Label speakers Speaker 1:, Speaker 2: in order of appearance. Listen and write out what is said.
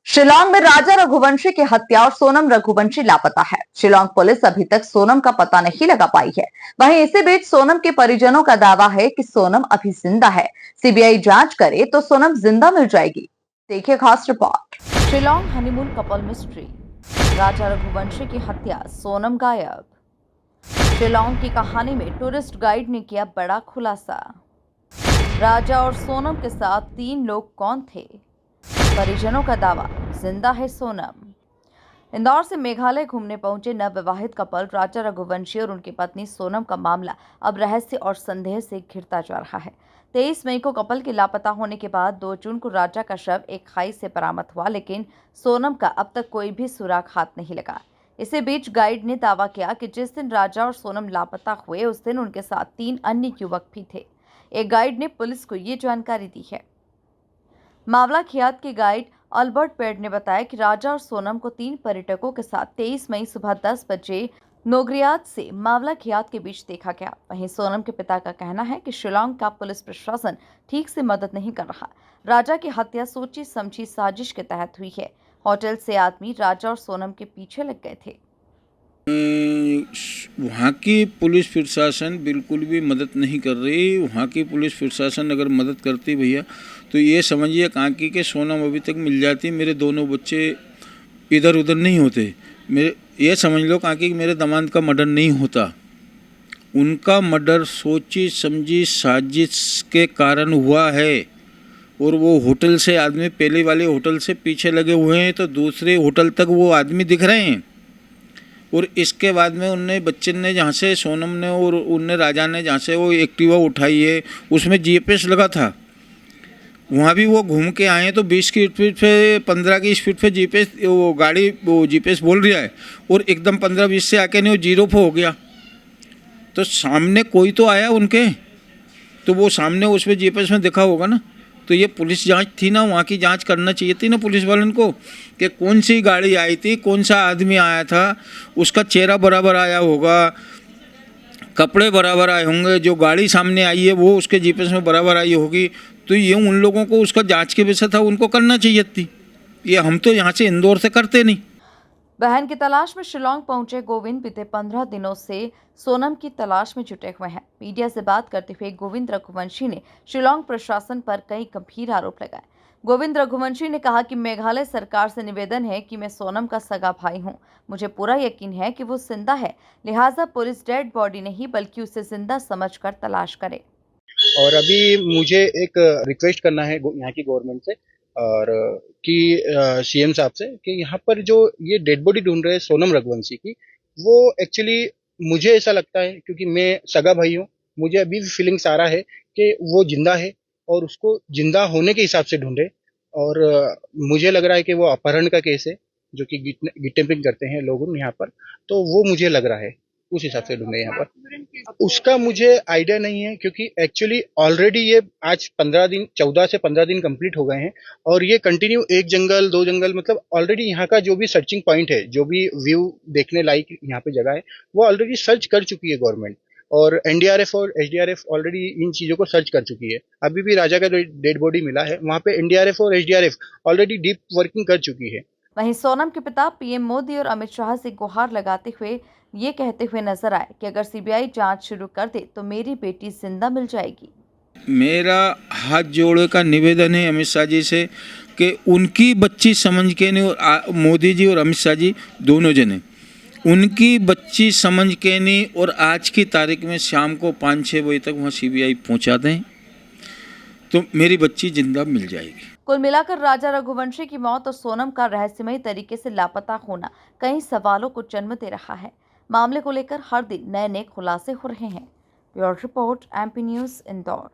Speaker 1: शिलांग में राजा रघुवंशी की हत्या और सोनम रघुवंशी लापता है। शिलांग पुलिस अभी तक सोनम का पता नहीं लगा पाई है। वहीं इसी बीच सोनम के परिजनों का दावा है कि सोनम अभी जिंदा है। सीबीआई जांच करे तो सोनम जिंदा मिल जाएगी। देखिए खास report. Shillong honeymoon couple mystery, Raja Raghuvanshi की हत्या, सोनम गायब। शिलांग की कहानी में टूरिस्ट गाइड ने किया बड़ा खुलासा। राजा और सोनम के साथ 3 लोग कौन थे? परिजनों का दावा, जिंदा है सोनम। इंदौर से मेघालय घूमने पहुंचे नवविवाहित कपल राजा रघुवंशी और उनकी पत्नी सोनम का मामला अब रहस्य और संदेह से घिरता जा रहा है। 23 मई को कपल के लापता होने के बाद 2 जून को राजा का शव एक खाई से बरामद हुआ, लेकिन सोनम का अब तक कोई भी सुराग हाथ नहीं लगा। इसी बीच गाइड ने दावा किया कि जिस दिन राजा और सोनम लापता हुए उस दिन उनके साथ 3 अन्य युवक भी थे। एक गाइड ने पुलिस को ये जानकारी दी है। मावला खियात के गाइड अल्बर्ट पेड ने बताया कि राजा और सोनम को 3 पर्यटकों के साथ 23 मई सुबह 10 बजे नोगरियात से मावला खियात के बीच देखा गया। वहीं सोनम के पिता का कहना है कि शिलांग का पुलिस प्रशासन ठीक से मदद नहीं कर रहा। राजा की हत्या सोची समझी साजिश के तहत हुई है। होटल से आदमी राजा और सोनम के पीछे लग गए थे।
Speaker 2: वहाँ की पुलिस प्रशासन बिल्कुल भी मदद नहीं कर रही। वहाँ की पुलिस प्रशासन अगर मदद करती भैया तो ये समझिए कांकी के सोनम अभी तक मिल जाती। मेरे दोनों बच्चे इधर उधर नहीं होते। मेरे ये समझ लो कांकी कि मेरे दामाद का मर्डर नहीं होता। उनका मर्डर सोची समझी साजिश के कारण हुआ है। और वो होटल से आदमी पहले वाले होटल से पीछे लगे हुए हैं तो दूसरे होटल तक वो आदमी दिख रहे हैं। और इसके बाद में उनने बच्चन ने जहाँ से सोनम ने और उनने राजा ने जहाँ से वो एक्टिवा उठाई है उसमें जीपीएस लगा था। वहाँ भी वो घूम के आए तो 20 की स्पीड पे 15 की स्पीड पे जीपीएस वो गाड़ी वो जीपीएस बोल रहा है और एकदम 15-20 से आके नहीं वो 0 पे हो गया। तो सामने कोई तो आया उनके, तो वो सामने उस पर जीपीएस में देखा होगा ना। तो ये पुलिस जांच थी ना, वहाँ की जांच करना चाहिए थी ना पुलिस वालों को कि कौन सी गाड़ी आई थी, कौन सा आदमी आया था, उसका चेहरा बराबर आया होगा, कपड़े बराबर आए होंगे, जो गाड़ी सामने आई है वो उसके जीपीएस में बराबर आई होगी। तो ये उन लोगों को उसका जांच के विषय था, उनको करना चाहिए थी। ये हम तो यहाँ से इंदौर से करते नहीं।
Speaker 1: बहन की तलाश में शिलांग पहुंचे गोविंद बीते 15 दिनों से सोनम की तलाश में जुटे हुए हैं। मीडिया से बात करते हुए गोविंद रघुवंशी ने शिलांग प्रशासन पर कई गंभीर आरोप लगाए। गोविंद रघुवंशी ने कहा कि मेघालय सरकार से निवेदन है कि मैं सोनम का सगा भाई हूं। मुझे पूरा यकीन है कि वो जिंदा है, लिहाजा पुलिस डेड बॉडी नहीं बल्कि उसे जिंदा समझकर तलाश करे।
Speaker 3: और अभी मुझे एक रिक्वेस्ट करना है यहाँ की गवर्नमेंट से और कि सीएम साहब से कि यहाँ पर जो ये डेड बॉडी ढूंढ रहे हैं सोनम रघुवंशी की, वो एक्चुअली मुझे ऐसा लगता है क्योंकि मैं सगा भाई हूँ, मुझे अभी भी फीलिंग्स आ रहा है कि वो जिंदा है और उसको जिंदा होने के हिसाब से ढूंढे। और मुझे लग रहा है कि वो अपहरण का केस है जो कि किडनैपिंग करते हैं लोग यहाँ पर, तो वो मुझे लग रहा है उस हिसाब से ढूंढे यहाँ पर। उसका मुझे आइडिया नहीं है क्योंकि एक्चुअली ऑलरेडी ये आज 15 दिन 14 से 15 दिन कंप्लीट हो गए हैं और ये कंटिन्यू एक जंगल 2 जंगल मतलब ऑलरेडी यहाँ का जो भी सर्चिंग पॉइंट है, जो भी व्यू देखने लायक यहाँ पे जगह है, वो ऑलरेडी सर्च कर चुकी है गवर्नमेंट। और एनडीआरएफ और एसडीआरएफ ऑलरेडी इन चीजों को सर्च कर चुकी है। अभी भी राजा का जो डेड बॉडी मिला है वहाँ पे एनडीआरएफ और एसडीआरएफ ऑलरेडी डीप वर्किंग कर चुकी है।
Speaker 1: वहीं सोनम के पिता पीएम मोदी और अमित शाह से गुहार लगाते हुए ये कहते हुए नजर आए कि अगर सीबीआई जांच शुरू कर दे तो मेरी बेटी जिंदा मिल जाएगी।
Speaker 2: मेरा हाथ जोड़े का निवेदन है अमित शाह जी से कि उनकी बच्ची समझ के नहीं, और मोदी जी और अमित शाह जी दोनों जने उनकी बच्ची समझ के नहीं, और आज की तारीख में शाम को 5-6 बजे तक वहाँ सीबीआई पहुँचा दें तो मेरी बच्ची जिंदा मिल जाएगी।
Speaker 1: कुल मिलाकर राजा रघुवंशी की मौत और सोनम का रहस्यमयी तरीके से लापता होना कई सवालों को जन्म दे रहा है। मामले को लेकर हर दिन नए नए खुलासे हो रहे हैं। Bureau report, MP news, Indore.